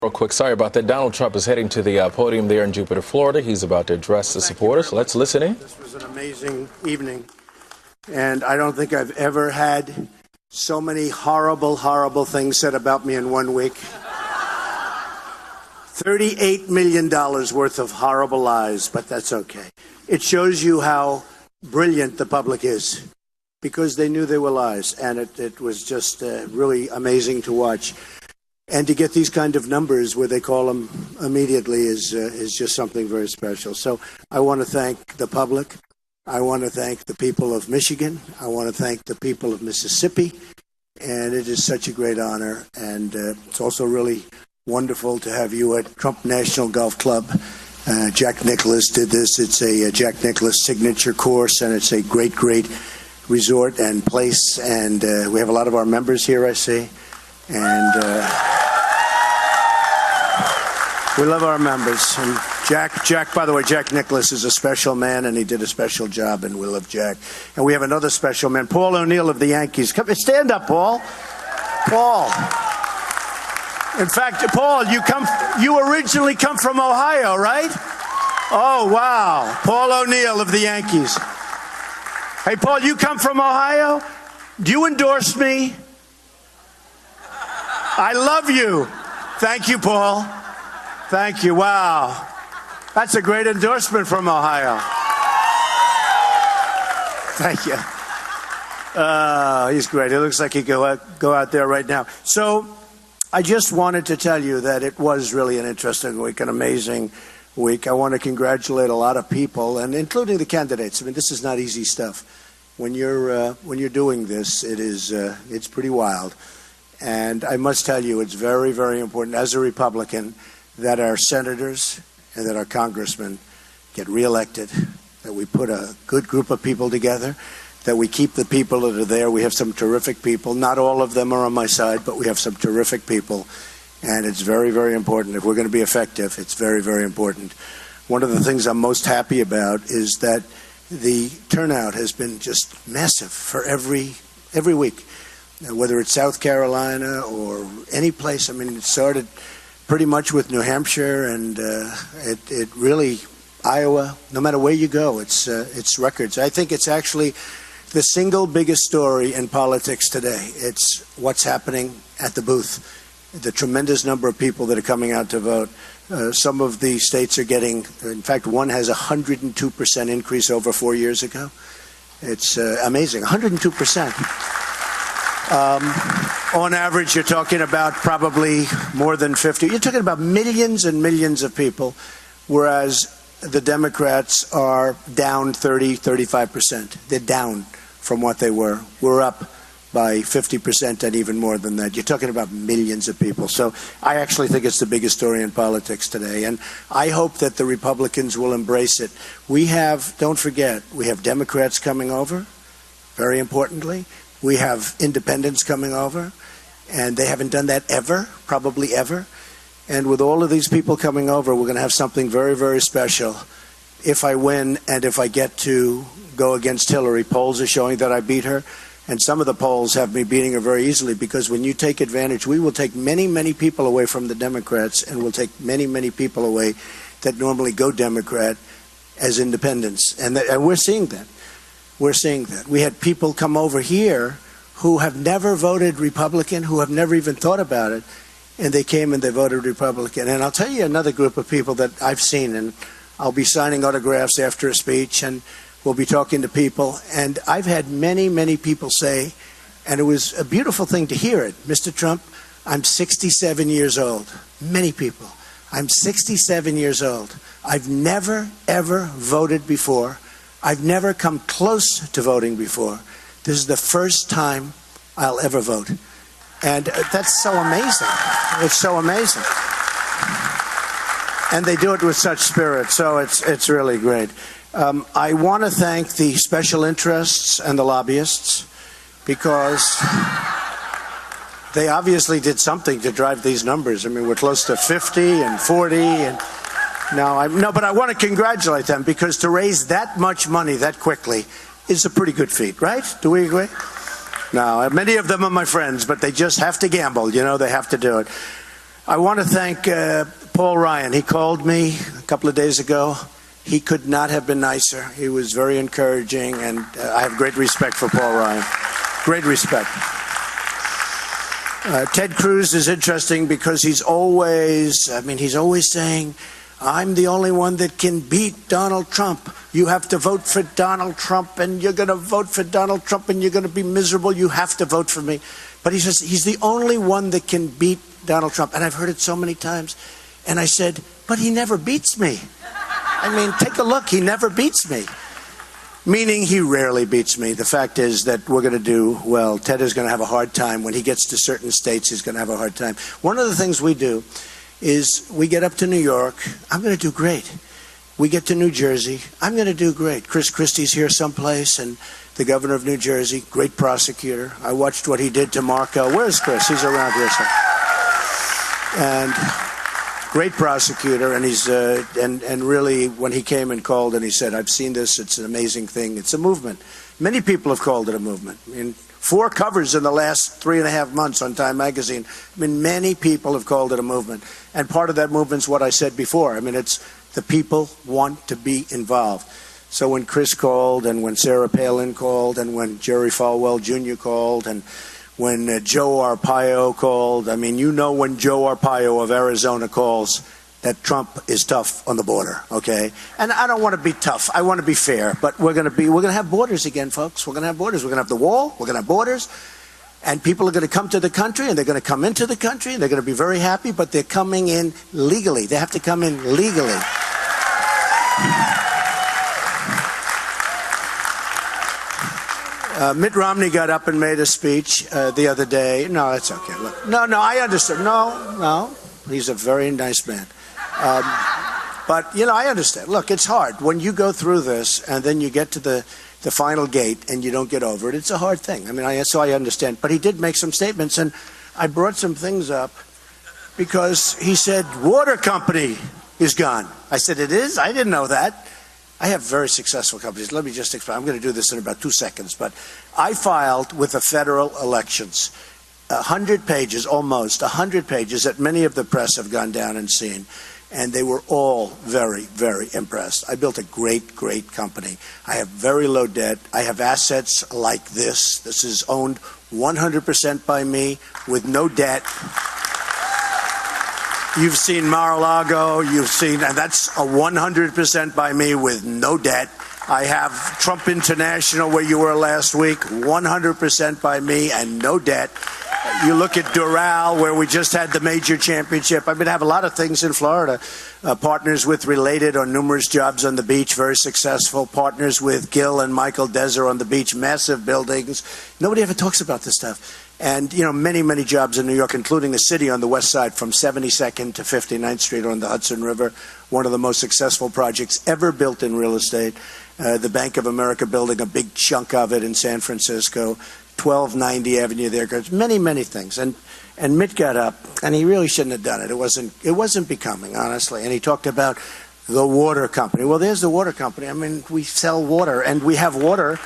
Real quick, sorry about that. Donald Trump is heading to the podium there in Jupiter, Florida. He's about to address the supporters. Let's listen in. This was an amazing evening, and I don't think I've ever had so many horrible, horrible things said about me in 1 week. $38 million worth of horrible lies, but that's okay. It shows you how brilliant the public is, because they knew they were lies, and it was just really amazing to watch. And to get these kind of numbers where they call them immediately is just something very special. So I want to thank the public. I want to thank the people of Michigan. I want to thank the people of Mississippi. And it is such a great honor. And it's also really wonderful to have you at Trump National Golf Club. Jack Nicklaus did this. It's a Jack Nicklaus signature course, and it's a great, great resort and place. And we have a lot of our members here, I see. And we love our members. And Jack, by the way, Jack Nicklaus is a special man, and he did a special job, and we love Jack. And we have another special man, Paul O'Neill of the Yankees. Come, stand up, Paul. Paul. In fact, Paul, you originally come from Ohio, right? Oh, wow. Paul O'Neill of the Yankees. Hey, Paul, you come from Ohio? Do you endorse me? I love you. Thank you, Paul. Thank you. Wow. That's a great endorsement from Ohio. Thank you. He's great. It looks like he go out there right now. So I just wanted to tell you that it was really an interesting week, an amazing week. I want to congratulate a lot of people, and including the candidates. I mean, this is not easy stuff. When you're doing this, it's pretty wild. And I must tell you, it's very, very important as a Republican that our senators and that our congressmen get reelected, that we put a good group of people together, that we keep the people that are there. We have some terrific people. Not all of them are on my side, but we have some terrific people. And it's very, very important. If we're going to be effective, it's very, very important. One of the things I'm most happy about is that the turnout has been just massive for every week. Whether it's South Carolina or any place. I mean, it started pretty much with New Hampshire, and it really, Iowa, no matter where you go, it's records. I think it's actually the single biggest story in politics today. It's what's happening at the booth, the tremendous number of people that are coming out to vote. Some of the states are getting, in fact, one has 102% increase over 4 years ago. It's amazing, 102%. On average, you're talking about probably more than 50. You're talking about millions and millions of people, whereas the Democrats are down 35%. They're down from what they were. We're up by 50% and even more than that. You're talking about millions of people. So I actually think it's the biggest story in politics today. And I hope that the Republicans will embrace it. Don't forget, we have Democrats coming over, very importantly. We have independents coming over, and they haven't done that ever, probably ever. And with all of these people coming over, we're going to have something very, very special. If I win and if I get to go against Hillary, polls are showing that I beat her. And some of the polls have me beating her very easily, because when you take advantage, we will take many, many people away from the Democrats, and we'll take many, many people away that normally go Democrat as independents. And we're seeing that. We're seeing that. We had people come over here who have never voted Republican, who have never even thought about it, and they came and they voted Republican. And I'll tell you another group of people that I've seen, and I'll be signing autographs after a speech, and we'll be talking to people. And I've had many, many people say, and it was a beautiful thing to hear it, Mr. Trump, I'm 67 years old. Many people. I'm 67 years old. I've never, ever voted before. I've never come close to voting before. This is the first time I'll ever vote. And that's so amazing. It's so amazing. And they do it with such spirit, so it's really great. I want to thank the special interests and the lobbyists, because they obviously did something to drive these numbers. I mean, we're close to 50 and 40 and... but I want to congratulate them, because to raise that much money that quickly is a pretty good feat, right? Do we agree? Now, many of them are my friends, but they just have to gamble. You know, they have to do it. I want to thank Paul Ryan. He called me a couple of days ago. He could not have been nicer. He was very encouraging, and I have great respect for Paul Ryan. Great respect. Ted Cruz is interesting because he's always saying, I'm the only one that can beat Donald Trump. You have to vote for Donald Trump, and you're going to vote for Donald Trump, and you're going to be miserable. You have to vote for me. But he says he's the only one that can beat Donald Trump. And I've heard it so many times. And I said, but he never beats me. I mean, take a look. He never beats me. Meaning he rarely beats me. The fact is that we're going to do well. Ted is going to have a hard time. When he gets to certain states, he's going to have a hard time. One of the things we do is we get up to New York. I'm going to do great. We get to New Jersey. I'm going to do great. Chris Christie's here someplace, and the governor of New Jersey, great prosecutor. I watched what he did to Marco. Where's Chris? He's around here. And great prosecutor, and he's and really when he came and called and he said, I've seen this, it's an amazing thing, it's a movement. Many people have called it a movement. I mean, 4 covers in the last 3.5 months on Time magazine. I mean, many people have called it a movement, and part of that movement's what I said before. I mean, it's the people want to be involved. So when Chris called, and when Sarah Palin called, and when Jerry Falwell Jr. called, and when Joe Arpaio called, I mean, you know, when Joe Arpaio of Arizona calls, that Trump is tough on the border, okay? And I don't want to be tough. I want to be fair. But we're going to have borders again, folks. We're going to have borders. We're going to have the wall. We're going to have borders. And people are going to come to the country, and they're going to come into the country, and they're going to be very happy, but they're coming in legally. They have to come in legally. Mitt Romney got up and made a speech the other day. No, that's okay. Look, no, I understand. No, he's a very nice man. But, you know, I understand. Look, it's hard. When you go through this and then you get to the final gate and you don't get over it, it's a hard thing. I mean, so I understand. But he did make some statements, and I brought some things up because he said, water company is gone. I said, it is? I didn't know that. I have very successful companies. Let me just explain. I'm going to do this in about 2 seconds. But I filed with the federal elections 100 pages, almost 100 pages that many of the press have gone down and seen. And they were all very, very impressed. I built a great, great company. I have very low debt. I have assets like this. This is owned 100% by me with no debt. You've seen Mar-a-Lago. You've seen, and that's a 100% by me with no debt. I have Trump International, where you were last week, 100% by me and no debt. You look at Doral, where we just had the major championship. I mean, I have a lot of things in Florida. Partners with Related on numerous jobs on the beach, very successful. Partners with Gil and Michael Deser on the beach, massive buildings. Nobody ever talks about this stuff. And, you know, many, many jobs in New York, including a city on the west side from 72nd to 59th Street on the Hudson River, one of the most successful projects ever built in real estate. The Bank of America building a big chunk of it in San Francisco. 1290 Avenue there, many, many things. And Mitt got up, and he really shouldn't have done it. It wasn't becoming, honestly. And he talked about the water company. Well, there's the water company. I mean, we sell water, and we have water,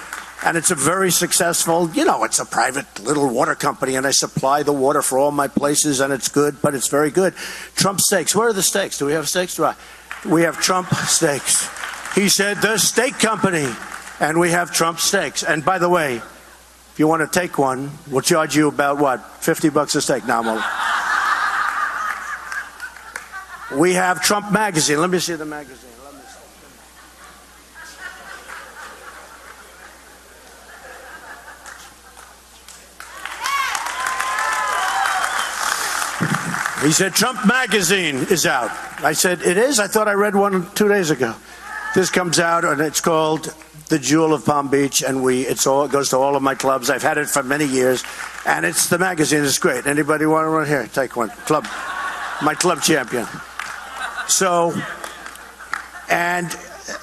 and it's a very successful, you know, it's a private little water company, and I supply the water for all my places, and it's good, but it's very good. Trump steaks. Where are the steaks? Do we have steaks? We have Trump steaks. He said, the steak company, and we have Trump steaks. And by the way, if you want to take one, we'll charge you about, what, $50 a steak? Now, we have Trump magazine. Let me see the magazine. He said, Trump magazine is out. I said, it is? I thought I read one 2 days ago. This comes out, and it's called The Jewel of Palm Beach, and it goes to all of my clubs. I've had it for many years, and it's the magazine. It's great. Anybody want one here? Take one. My club champion. So, and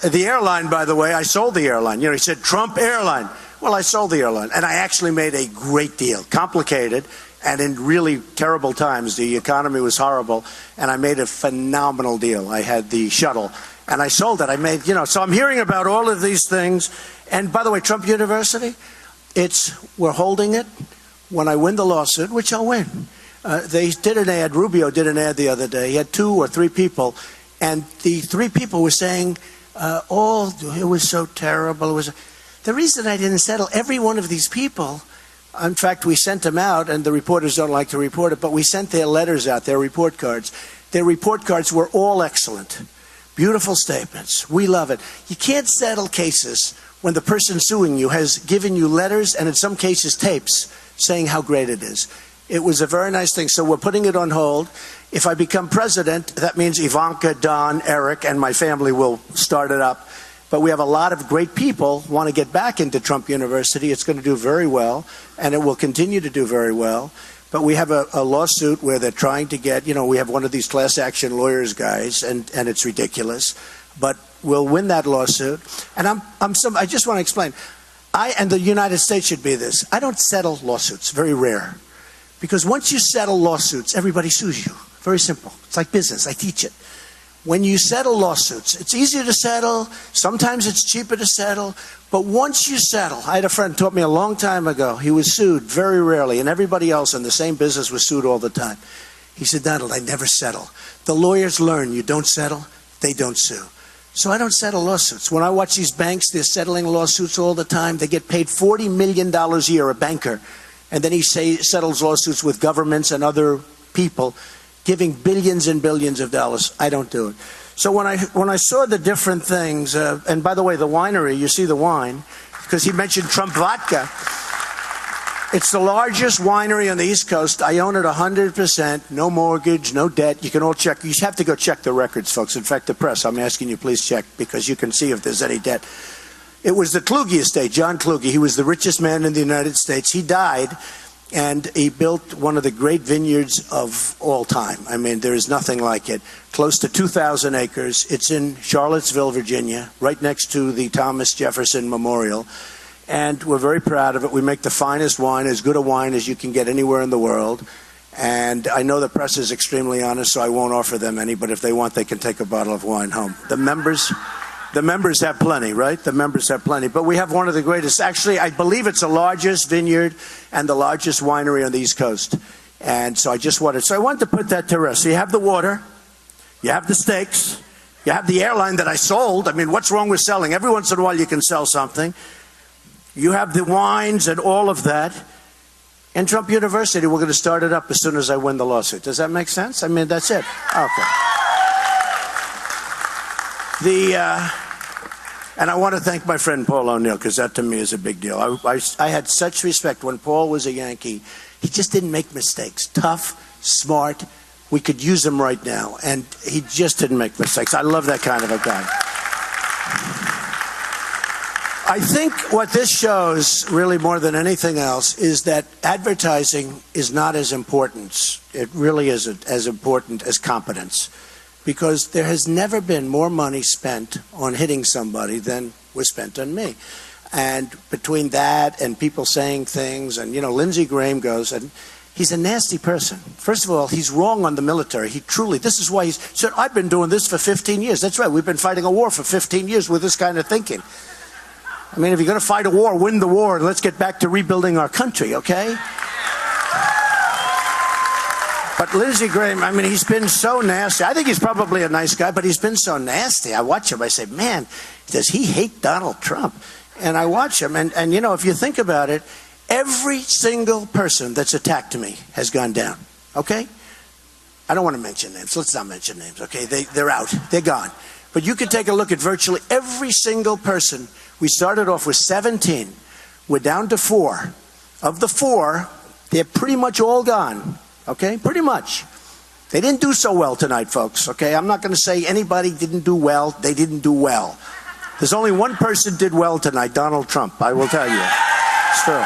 the airline, by the way, I sold the airline. You know, he said Trump Airline. Well, I sold the airline, and I actually made a great deal. Complicated, and in really terrible times. The economy was horrible, and I made a phenomenal deal. I had the shuttle. And I sold it. I made, you know, so I'm hearing about all of these things. And by the way, Trump University, we're holding it when I win the lawsuit, which I'll win. They did an ad, Rubio did an ad the other day. He had 2 or 3 people, and the 3 people were saying, it was so terrible. The reason I didn't settle every one of these people, in fact, we sent them out, and the reporters don't like to report it, but we sent their letters out, their report cards. Their report cards were all excellent. Beautiful statements. We love it. You can't settle cases when the person suing you has given you letters and in some cases tapes saying how great it is. It was a very nice thing. So we're putting it on hold. If I become president, that means Ivanka, Don, Eric, and my family will start it up. But we have a lot of great people who want to get back into Trump University. It's going to do very well, and it will continue to do very well. But we have a lawsuit where they're trying to get, we have one of these class action lawyers guys, and it's ridiculous. But we'll win that lawsuit. And I just want to explain. And the United States should be this. I don't settle lawsuits, very rare. Because once you settle lawsuits, everybody sues you. Very simple. It's like business. I teach it. When you settle lawsuits, it's easier to settle. Sometimes it's cheaper to settle. But once you settle, I had a friend who taught me a long time ago. He was sued very rarely, and everybody else in the same business was sued all the time. He said, Donald, I never settle. The lawyers learn you don't settle, they don't sue. So I don't settle lawsuits. When I watch these banks, they're settling lawsuits all the time. They get paid $40 million a year, a banker. And then he settles lawsuits with governments and other people, giving billions and billions of dollars. I don't do it. So when I saw the different things, and by the way, the winery, you see the wine, because he mentioned Trump vodka. It's the largest winery on the East Coast. I own it 100%, no mortgage, no debt. You can all check. You have to go check the records, folks. In fact, the press, I'm asking you, please check, because you can see if there's any debt. It was the Kluge estate, John Kluge. He was the richest man in the United States. He died, and he built one of the great vineyards of all time. I mean, there is nothing like it. Close to 2,000 acres. It's in Charlottesville, Virginia, right next to the Thomas Jefferson Memorial. And we're very proud of it. We make the finest wine, as good a wine as you can get anywhere in the world. And I know the press is extremely honest, so I won't offer them any, but if they want, they can take a bottle of wine home. The members have plenty, right? The members have plenty. But we have one of the greatest. Actually, I believe it's the largest vineyard and the largest winery on the East Coast. And so I wanted to put that to rest. So you have the water, you have the steaks, you have the airline that I sold. I mean, what's wrong with selling? Every once in a while you can sell something. You have the wines and all of that. And Trump University, we're going to start it up as soon as I win the lawsuit. Does that make sense? I mean, that's it. Okay. And I want to thank my friend Paul O'Neill, because that to me is a big deal. I had such respect when Paul was a Yankee. He just didn't make mistakes. Tough, smart. We could use him right now. And he just didn't make mistakes. I love that kind of a guy. I think what this shows, really more than anything else, is that advertising is not as important. It really isn't as important as competence. Because there has never been more money spent on hitting somebody than was spent on me. And between that and people saying things, and, Lindsey Graham goes, and he's a nasty person. First of all, he's wrong on the military. This is why he said, I've been doing this for 15 years. That's right, we've been fighting a war for 15 years with this kind of thinking. I mean, if you're going to fight a war, win the war, and let's get back to rebuilding our country, okay? But Lindsey Graham, I mean, he's been so nasty. I think he's probably a nice guy, but he's been so nasty. I watch him, I say, man, does he hate Donald Trump? And I watch him, and if you think about it, every single person that's attacked me has gone down, okay? I don't want to mention names. Let's not mention names, okay? They're out. They're gone. But you can take a look at virtually every single person. We started off with 17. We're down to 4. Of the 4, they're pretty much all gone. Okay, pretty much. They didn't do so well tonight, folks. Okay, I'm not going to say anybody didn't do well. They didn't do well. There's only one person did well tonight, Donald Trump. I will tell you. It's true.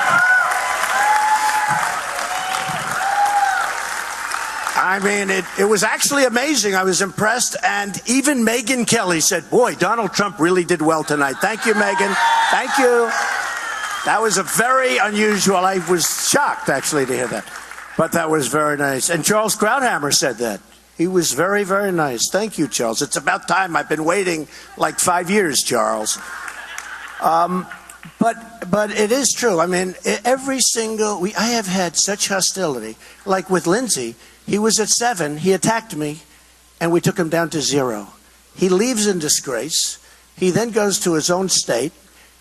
I mean, it was actually amazing. I was impressed. And even Megyn Kelly said, boy, Donald Trump really did well tonight. Thank you, Megyn. Thank you. That was a very unusual. I was shocked, actually, to hear that. But that was very nice. And Charles Krauthammer said that. He was very, very nice. Thank you, Charles. It's about time. I've been waiting like 5 years, Charles. But it is true. I mean, I have had such hostility. Like with Lindsey, he was at 7, he attacked me, and we took him down to 0. He leaves in disgrace. He then goes to his own state,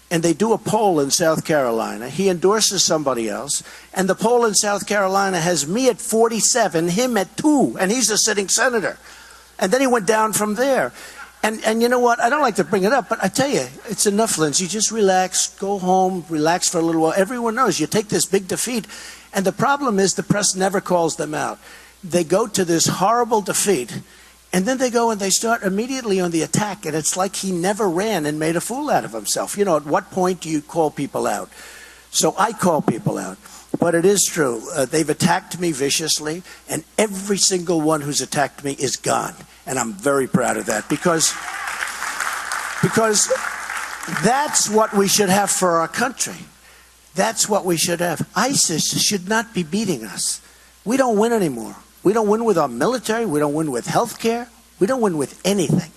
and they do a poll in South Carolina. He endorses somebody else, and the poll in South Carolina has me at 47, him at 2, and he's a sitting senator. And then he went down from there. And you know what? I don't like to bring it up, but I tell you, it's enough, Lindsey. Just relax, go home, relax for a little while. Everyone knows you take this big defeat, and the problem is the press never calls them out. They go to this horrible defeat, and then they go and they start immediately on the attack, and it's like he never ran and made a fool out of himself. You know, at what point do you call people out? So I call people out. But it is true. They've attacked me viciously, and every single one who's attacked me is gone. And I'm very proud of that because that's what we should have for our country. That's what we should have. ISIS should not be beating us. We don't win anymore. We don't win with our military. We don't win with health care. We don't win with anything.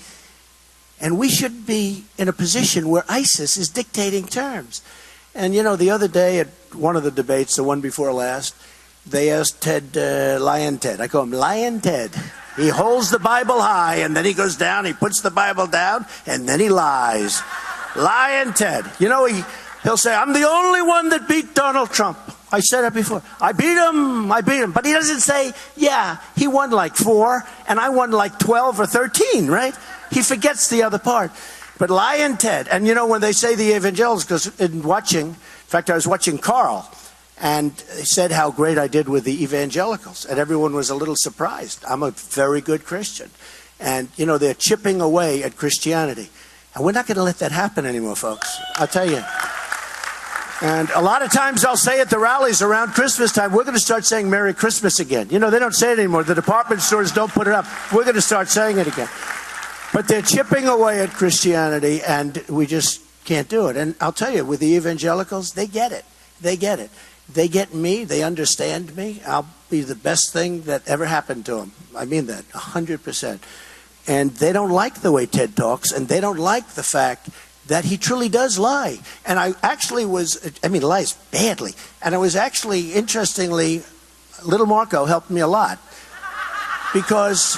And we should be in a position where ISIS is dictating terms. And, you know, the other day at one of the debates, the one before last, they asked Ted, Lion Ted. I call him Lion Ted. He holds the Bible high, and then he goes down, he puts the Bible down, and then he lies. Lion Ted. You know, he'll say, I'm the only one that beat Donald Trump. I said it before. I beat him. But he doesn't say, yeah, he won like 4, and I won like 12 or 13, right? He forgets the other part. But Lion Ted, and you know, when they say the evangelicals, because in fact, I was watching Carl, and he said how great I did with the evangelicals, and everyone was a little surprised. I'm a very good Christian. And, you know, they're chipping away at Christianity. And we're not going to let that happen anymore, folks. I'll tell you. And a lot of times I'll say at the rallies around Christmas time, we're going to start saying Merry Christmas again. You know, they don't say it anymore. The department stores don't put it up. We're going to start saying it again. But they're chipping away at Christianity, and we just can't do it. And I'll tell you, with the evangelicals, they get it. They get it. They get me. They understand me. I'll be the best thing that ever happened to them. I mean that, 100%. And they don't like the way Ted talks, and they don't like the fact that he truly does lie. And I actually lies badly. And I was actually, interestingly, little Marco helped me a lot. Because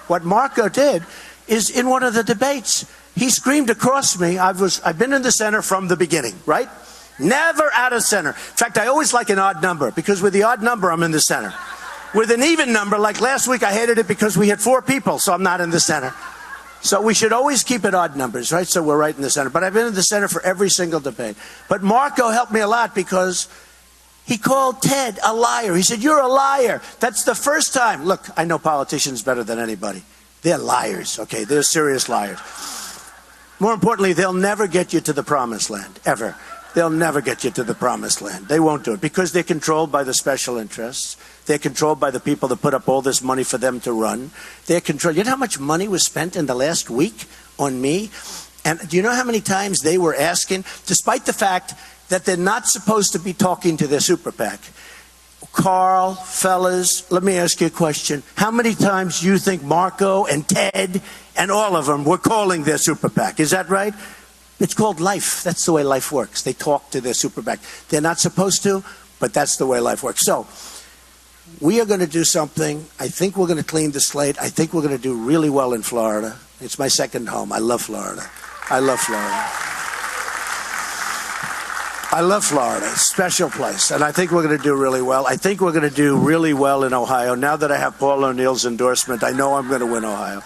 what Marco did is in one of the debates, he screamed across me. I've been in the center from the beginning, right? Never out of center. In fact, I always like an odd number, because with the odd number, I'm in the center. With an even number, like last week, I hated it because we had 4 people, so I'm not in the center. So we should always keep it odd numbers, right? So we're right in the center. But I've been in the center for every single debate. But Marco helped me a lot because he called Ted a liar. He said, you're a liar. That's the first time. Look, I know politicians better than anybody. They're liars, okay? They're serious liars. More importantly, they'll never get you to the promised land, ever. They'll never get you to the promised land. They won't do it because they're controlled by the special interests. They're controlled by the people that put up all this money for them to run. They're controlled. You know how much money was spent in the last week on me? And do you know how many times they were asking, despite the fact that they're not supposed to be talking to their super PAC? Carl, fellas, let me ask you a question. How many times do you think Marco and Ted and all of them were calling their super PAC? Is that right? It's called life. That's the way life works. They talk to their super PAC. They're not supposed to, but that's the way life works. So we are going to do something. I think we're going to clean the slate. I think we're going to do really well in Florida. It's my second home. I love Florida. I love Florida. I love Florida. It's a special place. And I think we're going to do really well. I think we're going to do really well in Ohio. Now that I have Paul O'Neill's endorsement, I know I'm going to win Ohio.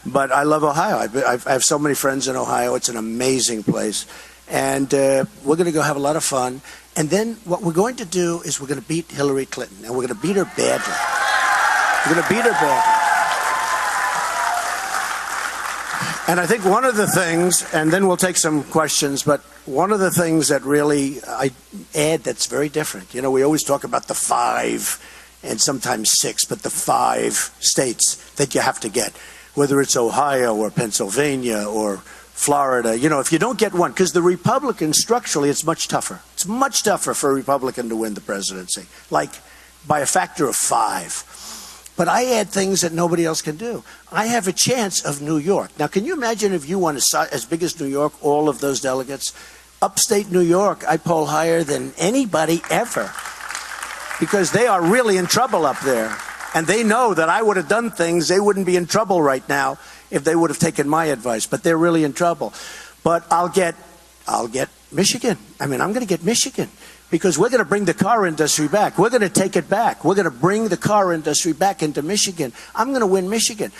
But I love Ohio. I have so many friends in Ohio. It's an amazing place. And we're going to go have a lot of fun. And then what we're going to do is we're going to beat Hillary Clinton. And we're going to beat her badly. We're going to beat her badly. And I think one of the things, and then we'll take some questions, but one of the things that really I add that's very different. You know, we always talk about the 5 and sometimes 6, but the 5 states that you have to get, whether it's Ohio or Pennsylvania or Florida. You know, if you don't get one, because the Republicans, structurally, it's much tougher. It's much tougher for a Republican to win the presidency, like by a factor of 5. But I add things that nobody else can do. I have a chance of New York. Now, can you imagine if you won as big as New York, all of those delegates? Upstate New York, I poll higher than anybody ever, because they are really in trouble up there. And they know that I would have done things, they wouldn't be in trouble right now if they would have taken my advice. But they're really in trouble. But I'll get Michigan. I mean, I'm going to get Michigan, because we're going to bring the car industry back. We're going to take it back. We're going to bring the car industry back into Michigan. I'm going to win Michigan.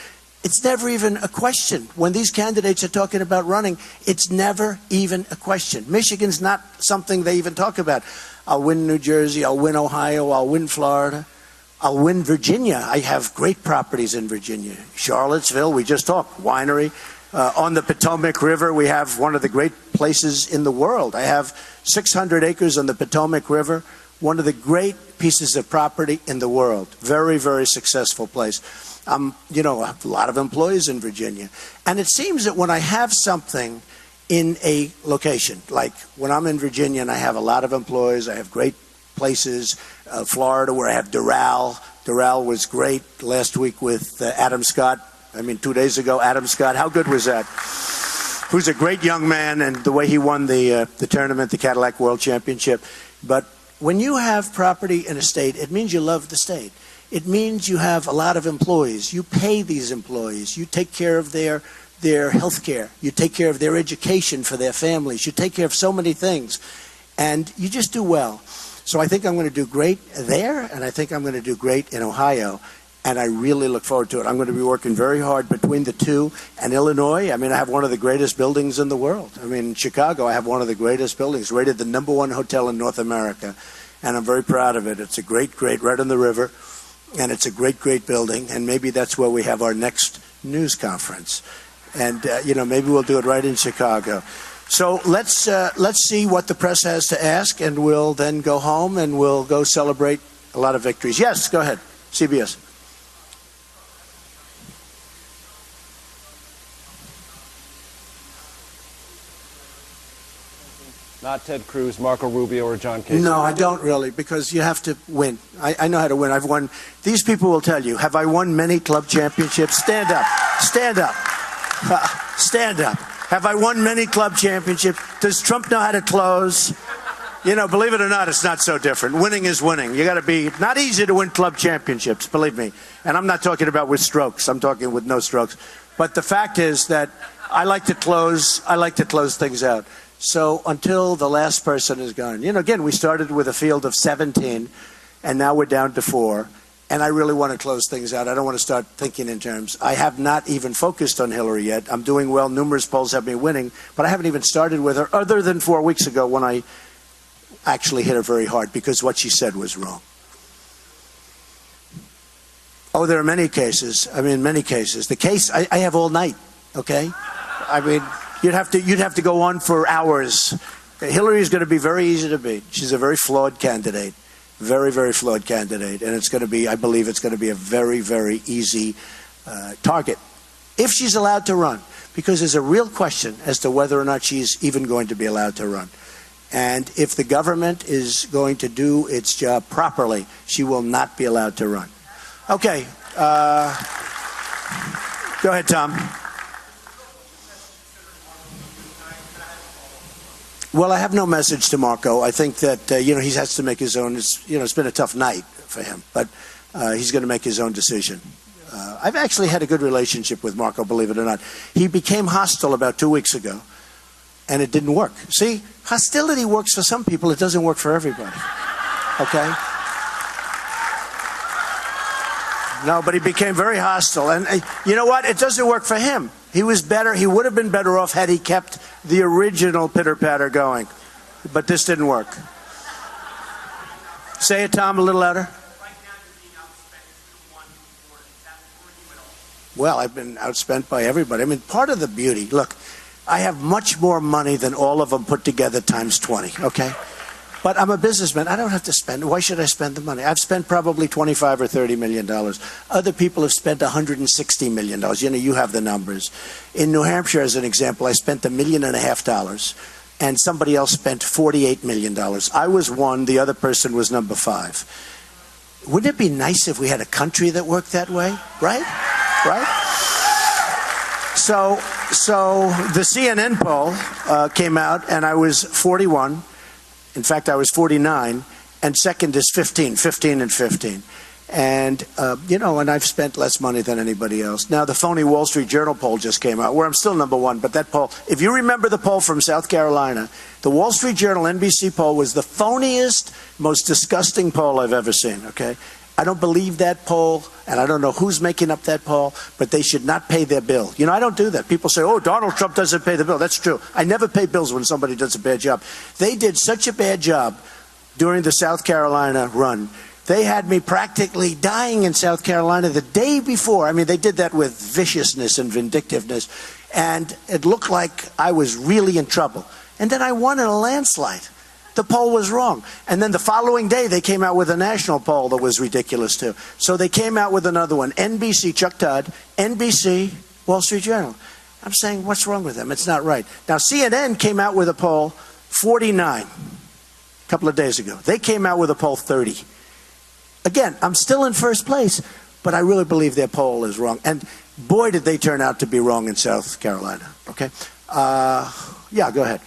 It's never even a question. When these candidates are talking about running, it's never even a question. Michigan's not something they even talk about. I'll win New Jersey. I'll win Ohio. I'll win Florida. I'll win Virginia. I have great properties in Virginia. Charlottesville, we just talked, winery. On the Potomac River, we have one of the great places in the world. I have 600 acres on the Potomac River, one of the great pieces of property in the world. Very, very successful place. I have a lot of employees in Virginia. And it seems that when I have something in a location, like when I'm in Virginia and I have a lot of employees, I have great places, Florida where I have Doral. Doral was great last week with Adam Scott. 2 days ago, Adam Scott. How good was that? Who's a great young man, and the way he won the tournament, the Cadillac World Championship. But when you have property in a state, it means you love the state. It means you have a lot of employees. You pay these employees. You take care of their health care. You take care of their education for their families. You take care of so many things. And you just do well. So I think I'm going to do great there, and I think I'm going to do great in Ohio. And I really look forward to it. I'm going to be working very hard between the two. And Illinois, I have one of the greatest buildings in the world. In Chicago, I have one of the greatest buildings, rated the #1 hotel in North America. And I'm very proud of it. It's a great, right on the river. And it's a great, great building. And maybe that's where we have our next news conference. And, maybe we'll do it right in Chicago. So let's see what the press has to ask, and we'll then go home and we'll go celebrate a lot of victories. Yes, go ahead. CBS. Not Ted Cruz, Marco Rubio, or John Kasich? No, I don't really, because you have to win. I know how to win. I've won. These people will tell you, have I won many club championships? Stand up. Stand up. Stand up. Have I won many club championships? Does Trump know how to close? Believe it or not, it's not so different. Winning is winning. You got to be, not easy to win club championships, believe me. And I'm not talking about with strokes. I'm talking with no strokes. But the fact is that I like to close things out. So until the last person is gone, again, we started with a field of 17, and now we're down to 4. And I really want to close things out. I don't want to start thinking in terms. I have not even focused on Hillary yet. I'm doing well. Numerous polls have me winning, but I haven't even started with her, other than 4 weeks ago when I actually hit her very hard because what she said was wrong. Oh, there are many cases. Many cases. The case I have all night. Okay, You'd have to go on for hours. Hillary is going to be very easy to beat. She's a very flawed candidate. Very, very flawed candidate. And it's going to be, I believe it's going to be a very, very easy target. If she's allowed to run. Because there's a real question as to whether or not she's even going to be allowed to run. And if the government is going to do its job properly, she will not be allowed to run. Okay. Go ahead, Tom. Well, I have no message to Marco. I think that, he has to make his own. It's been a tough night for him, but he's going to make his own decision. I've actually had a good relationship with Marco, believe it or not. He became hostile about 2 weeks ago, and it didn't work. See, hostility works for some people. It doesn't work for everybody. Okay? No, but he became very hostile. And you know what? It doesn't work for him. He was better. He would have been better off had he kept the original pitter-patter going. But this didn't work. Say it, Tom, a little louder. Well, I've been outspent by everybody. Part of the beauty, look, I have much more money than all of them put together times 20, okay? But I'm a businessman. I don't have to spend. Why should I spend the money? I've spent probably $25 or $30 million. Other people have spent $160 million. You have the numbers. In New Hampshire, as an example, I spent $1.5 million, and somebody else spent $48 million. I was 1. The other person was number 5. Wouldn't it be nice if we had a country that worked that way? Right? Right? So the CNN poll came out, and I was 41. In fact, I was 49, and second is 15 and 15. And, and I've spent less money than anybody else. Now, the phony Wall Street Journal poll just came out, where I'm still number one. But that poll, if you remember the poll from South Carolina, the Wall Street Journal NBC poll was the phoniest, most disgusting poll I've ever seen, okay? I don't believe that poll, and I don't know who's making up that poll, but they should not pay their bill. I don't do that. People say, oh, Donald Trump doesn't pay the bill. That's true. I never pay bills when somebody does a bad job. They did such a bad job during the South Carolina run. They had me practically dying in South Carolina the day before. I mean, they did that with viciousness and vindictiveness, and it looked like I was really in trouble. And then I won in a landslide. The poll was wrong. And then the following day, they came out with a national poll that was ridiculous, too. So they came out with another one. NBC, Chuck Todd, NBC, Wall Street Journal. I'm saying, what's wrong with them? It's not right. Now, CNN came out with a poll 49 a couple of days ago. They came out with a poll 30. Again, I'm still in first place, but I really believe their poll is wrong. And boy, did they turn out to be wrong in South Carolina. Okay? Yeah, go ahead.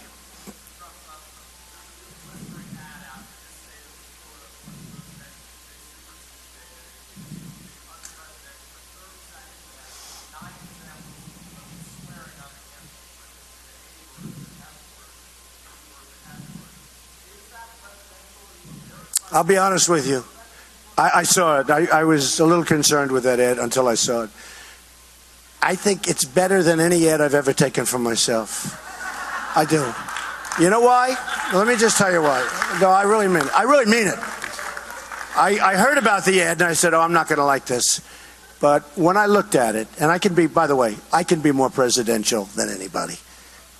I'll be honest with you. I saw it. I was a little concerned with that ad until I saw it. I think it's better than any ad I've ever taken for myself. I do. You know why? Let me just tell you why. No, I really mean it. I really mean it. I heard about the ad and I said, oh, I'm not going to like this. But when I looked at it, and I can be, by the way, I can be more presidential than anybody.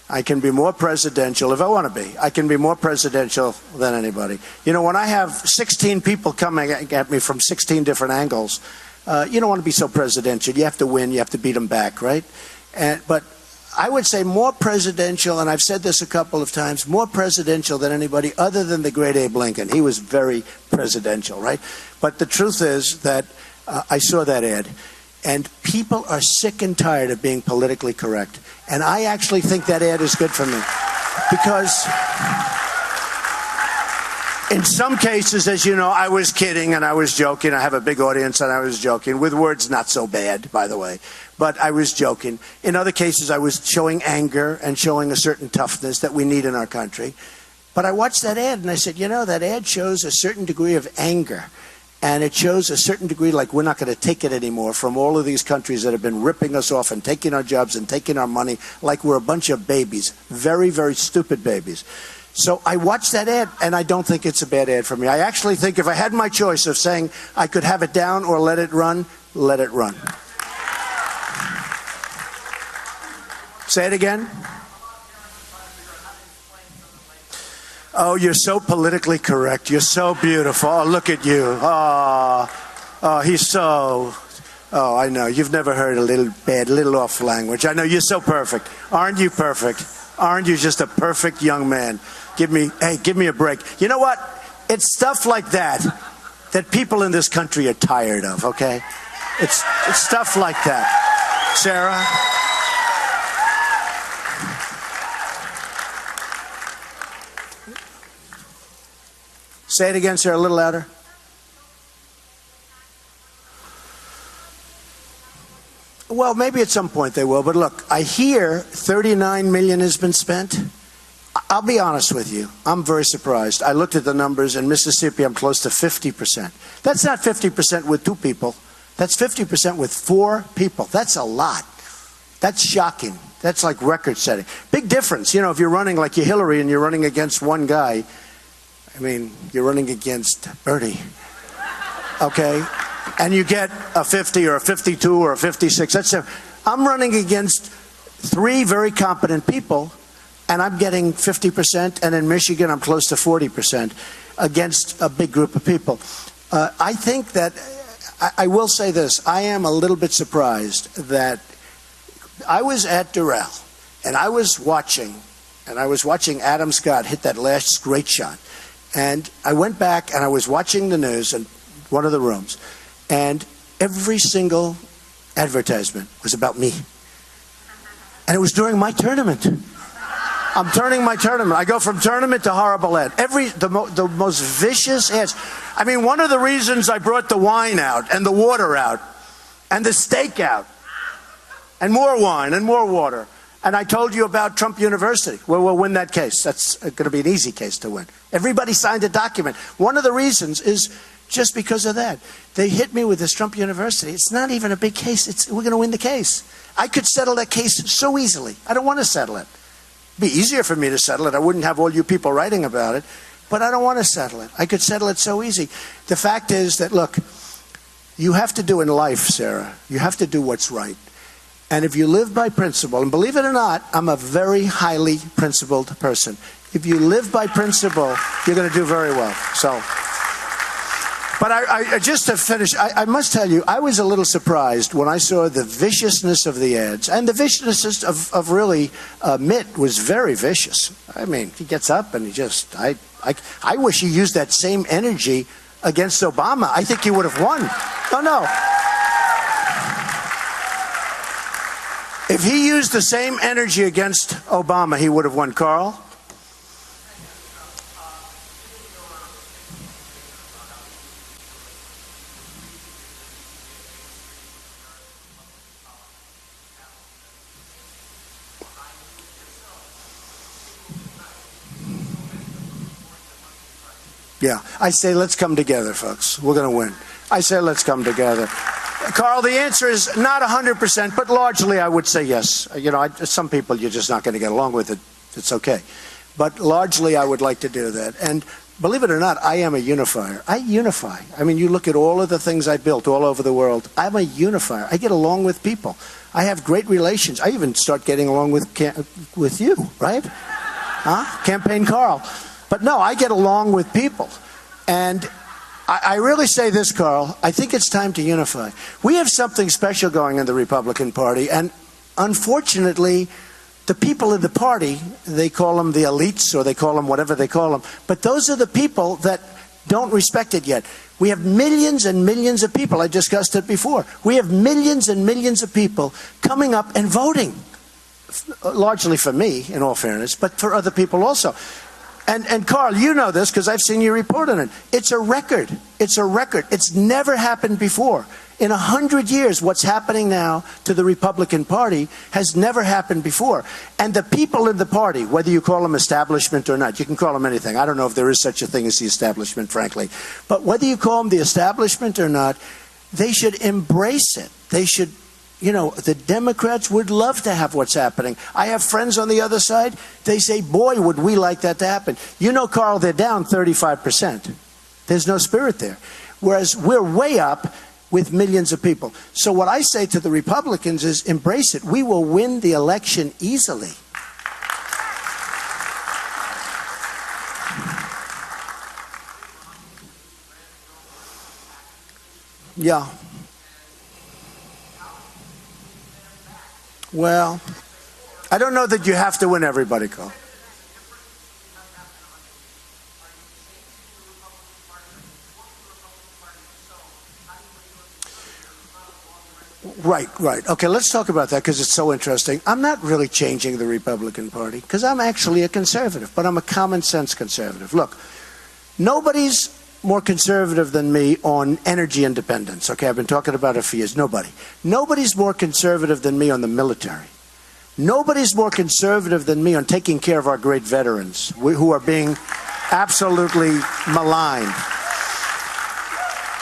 I can be more presidential if I want to be. I can be more presidential than anybody. When I have 16 people coming at me from 16 different angles, you don't want to be so presidential. You have to win. You have to beat them back, right? But I would say more presidential, and I've said this a couple of times, more presidential than anybody other than the great Abe Lincoln. He was very presidential, right? But the truth is that I saw that ad. And people are sick and tired of being politically correct. And I actually think that ad is good for me. Because in some cases, as you know, I was kidding and I was joking. I have a big audience and I was joking. With words not so bad, by the way. But I was joking. In other cases, I was showing anger and showing a certain toughness that we need in our country. But I watched that ad and I said, that ad shows a certain degree of anger. And it shows a certain degree like we're not going to take it anymore from all of these countries that have been ripping us off and taking our jobs and taking our money like we're a bunch of babies. Very, very stupid babies. So I watched that ad, and I don't think it's a bad ad for me. I actually think if I had my choice of saying I could have it down or let it run, let it run. Say it again. Oh, you're so politically correct. You're so beautiful. Oh, look at you. Oh, he's so... Oh, I know. You've never heard a little bad, little off language. I know. You're so perfect. Aren't you perfect? Aren't you just a perfect young man? Give me a break. You know what? It's stuff like that people in this country are tired of, okay? It's stuff like that. Sarah? Say it again, Sarah, a little louder. Well, maybe at some point they will, but look, I hear $39 million has been spent. I'll be honest with you. I'm very surprised. I looked at the numbers. In Mississippi, I'm close to 50%. That's not 50% with 2 people. That's 50% with 4 people. That's a lot. That's shocking. That's like record setting. Big difference. If you're running like you're Hillary and you're running against one guy, you're running against Bernie, okay? And you get a 50 or a 52 or a 56. I'm running against 3 very competent people, and I'm getting 50%, and in Michigan, I'm close to 40% against a big group of people. I think that, I will say this, I am a little bit surprised that I was at Doral, and I was watching Adam Scott hit that last great shot. And I went back and I was watching the news, and one of the rooms, and every single advertisement was about me. And it was during my tournament. I'm turning my tournament. I go from tournament to horrible ad. The most vicious ads. I mean, one of the reasons I brought the wine out and the water out and the steak out and more wine and more water. And I told you about Trump University. Well, we'll win that case. That's going to be an easy case to win. Everybody signed a document. One of the reasons is just because of that. They hit me with this Trump University. It's not even a big case. We're going to win the case. I could settle that case so easily. I don't want to settle it. It'd be easier for me to settle it. I wouldn't have all you people writing about it. But I don't want to settle it. I could settle it so easy. The fact is that, look, you have to do in life, Sarah, you have to do what's right. And if you live by principle, and believe it or not, I'm a very highly principled person. If you live by principle, you're going to do very well. So, but I just to finish, I must tell you, I was a little surprised when I saw the viciousness of the ads. And the viciousness of really Mitt was very vicious. I mean, he gets up and he just, I wish he used that same energy against Obama. I think he would have won. No. If he used the same energy against Obama, he would have won. Carl? Yeah, I say let's come together, folks. We're going to win. I say let's come together. Carl, the answer is not 100%, but largely I would say yes. You know, some people you're just not going to get along with it. It's okay. But largely I would like to do that. And believe it or not, I am a unifier. I unify. I mean, you look at all of the things I built all over the world. I'm a unifier. I get along with people. I have great relations. I even start getting along with you, right? Huh? Campaign Carl. But no, I get along with people. And I really say this, Carl, I think it's time to unify. We have something special going in the Republican Party, and unfortunately, the people in the party, they call them the elites, or they call them whatever they call them, but those are the people that don't respect it yet. We have millions and millions of people, I discussed it before, we have millions and millions of people coming up and voting, largely for me, in all fairness, but for other people also. And Carl, you know this because I've seen you report on it. It's a record. It's a record. It's never happened before. In 100 years, what's happening now to the Republican Party has never happened before. And the people in the party, whether you call them establishment or not, you can call them anything. I don't know if there is such a thing as the establishment, frankly. But whether you call them the establishment or not, they should embrace it. They should. You know, the Democrats would love to have what's happening. I have friends on the other side. They say, boy, would we like that to happen. You know, Carl, they're down 35%. There's no spirit there. Whereas we're way up with millions of people. So what I say to the Republicans is embrace it. We will win the election easily. Yeah. Well, I don't know that you have to win everybody, Carl. Right. Okay, let's talk about that because it's so interesting. I'm not really changing the Republican Party because I'm actually a conservative, but I'm a common sense conservative. Look, nobody's more conservative than me on energy independence. Okay, I've been talking about it for years. Nobody's more conservative than me on the military. Nobody's more conservative than me on taking care of our great veterans who are being absolutely maligned.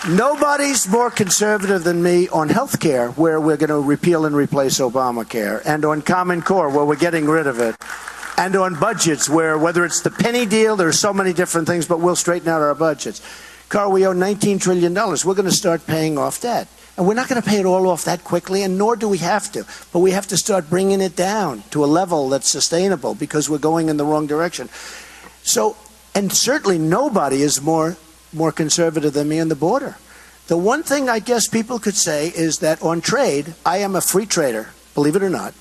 Nobody's more conservative than me on health care, where we're going to repeal and replace Obamacare, and on Common Core, where we're getting rid of it, and on budgets, where whether it's the penny deal, there are so many different things, but we'll straighten out our budgets. Carl, we owe $19 trillion. We're going to start paying off debt. And we're not going to pay it all off that quickly, and nor do we have to. But we have to start bringing it down to a level that's sustainable because we're going in the wrong direction. So, and certainly nobody is more conservative than me on the border. The one thing I guess people could say is that on trade, I am a free trader, believe it or not,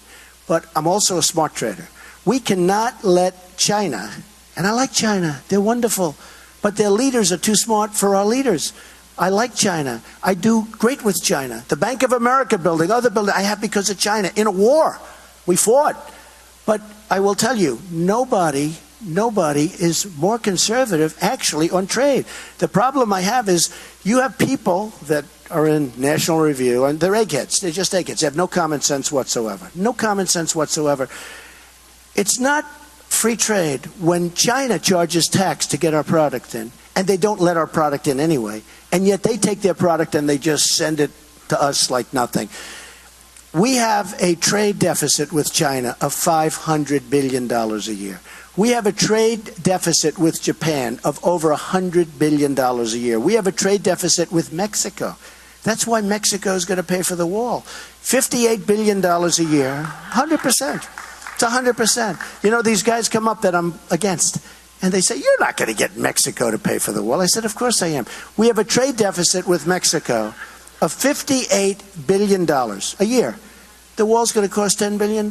but I'm also a smart trader. We cannot let China, and I like China, they're wonderful, but their leaders are too smart for our leaders. I like China. I do great with China. The Bank of America building, other building, I have because of China. In a war, we fought. But I will tell you, nobody is more conservative actually on trade. The problem I have is you have people that are in National Review, and they're eggheads. They're just eggheads. They have no common sense whatsoever. No common sense whatsoever. It's not free trade when China charges tax to get our product in, and they don't let our product in anyway, and yet they take their product and they just send it to us like nothing. We have a trade deficit with China of $500 billion a year. We have a trade deficit with Japan of over $100 billion a year. We have a trade deficit with Mexico. That's why Mexico is going to pay for the wall. $58 billion a year, 100%. It's 100%. You know, these guys come up that I'm against, and they say, you're not going to get Mexico to pay for the wall. I said, of course I am. We have a trade deficit with Mexico of $58 billion a year. The wall's going to cost $10 billion.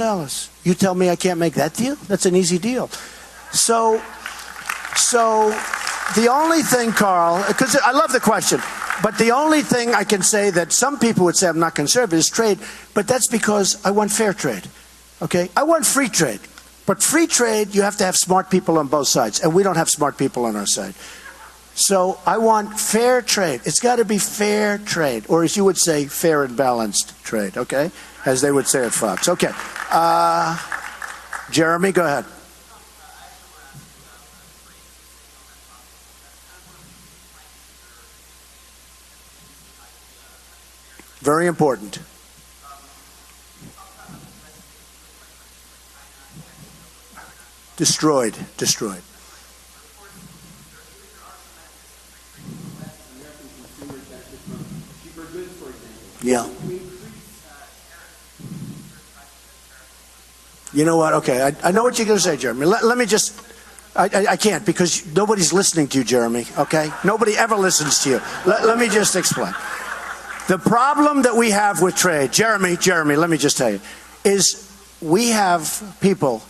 You tell me I can't make that deal? That's an easy deal. So the only thing, Carl, because I love the question, but the only thing I can say that some people would say I'm not conservative is trade, but that's because I want fair trade. Okay? I want free trade. But free trade, you have to have smart people on both sides, and we don't have smart people on our side. So I want fair trade. It's got to be fair trade, or as you would say, fair and balanced trade, okay? As they would say at Fox. Okay. Jeremy, go ahead. Very important. Destroyed. Yeah. You know what? Okay, I know what you're going to say, Jeremy. Let me just... I can't because nobody's listening to you, Jeremy, okay? Nobody ever listens to you. Let me just explain. The problem that we have with trade, Jeremy, let me just tell you, is we have people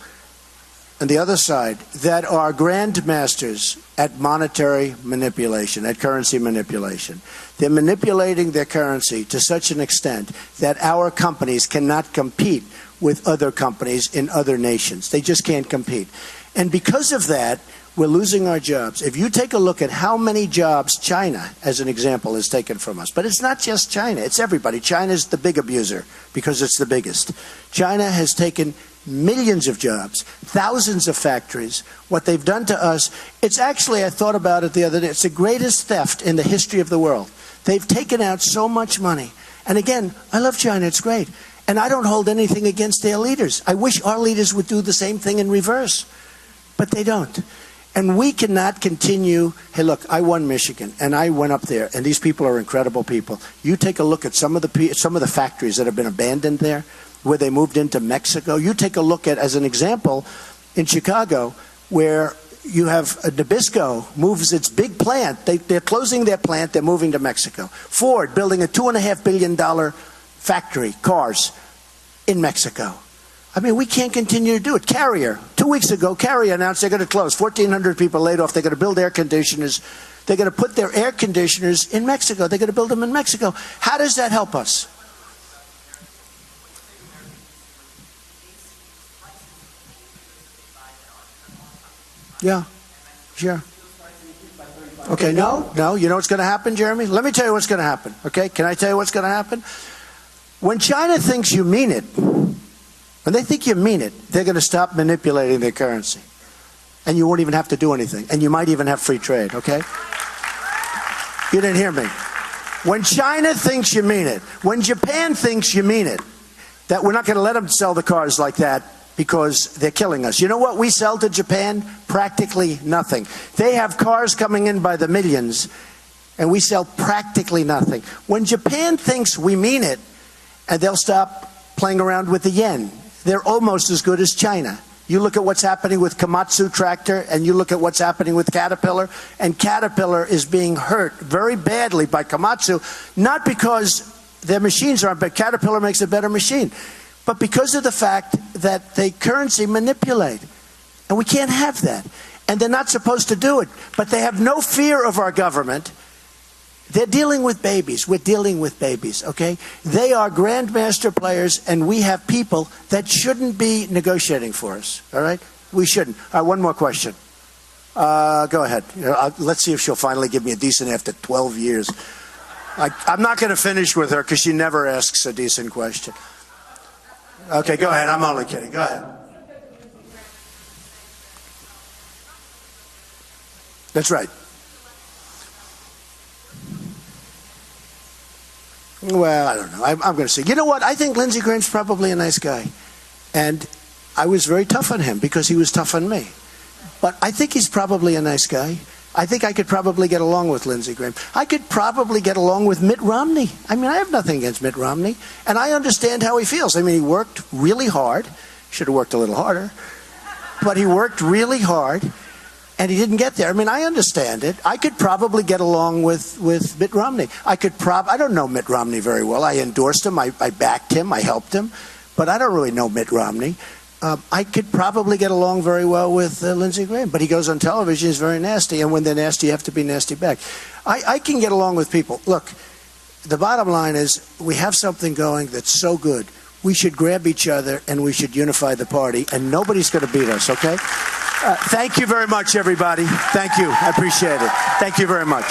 on the other side that are grandmasters at monetary manipulation, at currency manipulation. They're manipulating their currency to such an extent that our companies cannot compete with other companies in other nations. They just can't compete. And because of that, we're losing our jobs. If you take a look at how many jobs China, as an example, has taken from us, but it's not just China, it's everybody. China's the big abuser because it's the biggest. China has taken millions of jobs, thousands of factories. What they've done to us, it's actually, I thought about it the other day, it's the greatest theft in the history of the world. They've taken out so much money. And again, I love China, it's great. And I don't hold anything against their leaders. I wish our leaders would do the same thing in reverse. But they don't. And we cannot continue. Hey, look, I won Michigan, and I went up there, and these people are incredible people. You take a look at some of the factories that have been abandoned there, where they moved into Mexico. You take a look at, as an example, in Chicago, where you have Nabisco moves its big plant. They're closing their plant. They're moving to Mexico. Ford building a $2.5 billion factory, cars, in Mexico. I mean, we can't continue to do it. Carrier, 2 weeks ago, Carrier announced they're going to close. 1,400 people laid off. They're going to build air conditioners. They're going to put their air conditioners in Mexico. They're going to build them in Mexico. How does that help us? Yeah, sure. Okay, no. You know what's going to happen, Jeremy? Let me tell you what's going to happen. Okay, can I tell you what's going to happen? When China thinks you mean it, when they think you mean it, they're going to stop manipulating their currency. And you won't even have to do anything. And you might even have free trade, okay? You didn't hear me. When China thinks you mean it, when Japan thinks you mean it, that we're not going to let them sell the cars like that because they're killing us. You know what we sell to Japan? Practically nothing. They have cars coming in by the millions, and we sell practically nothing. When Japan thinks we mean it, and they'll stop playing around with the yen. They're almost as good as China. You look at what's happening with Komatsu tractor, and you look at what's happening with Caterpillar, and Caterpillar is being hurt very badly by Komatsu, not because their machines aren't, but Caterpillar makes a better machine, but because of the fact that they currency manipulate. And we can't have that. And they're not supposed to do it. But they have no fear of our government. They're dealing with babies. We're dealing with babies, okay? They are grandmaster players, and we have people that shouldn't be negotiating for us, all right? We shouldn't. All right, one more question. Go ahead. Let's see if she'll finally give me a decent after 12 years. I'm not going to finish with her because she never asks a decent question. Okay, go ahead. I'm only kidding. Go ahead. That's right. Well, I don't know. I'm going to say, you know what? I think Lindsey Graham's probably a nice guy. And I was very tough on him because he was tough on me. But I think he's probably a nice guy. I think I could probably get along with Lindsey Graham. I could probably get along with Mitt Romney. I mean, I have nothing against Mitt Romney. And I understand how he feels. I mean, he worked really hard. Should have worked a little harder. But he worked really hard. And he didn't get there. I mean, I understand it. I could probably get along with Mitt Romney. I don't know Mitt Romney very well. I endorsed him. I backed him. I helped him. But I don't really know Mitt Romney. I could probably get along very well with Lindsey Graham. But he goes on television. He's very nasty. And when they're nasty, you have to be nasty back. I can get along with people. Look, the bottom line is we have something going that's so good. We should grab each other and we should unify the party. And nobody's going to beat us, okay? Thank you very much, everybody. Thank you. I appreciate it. Thank you very much.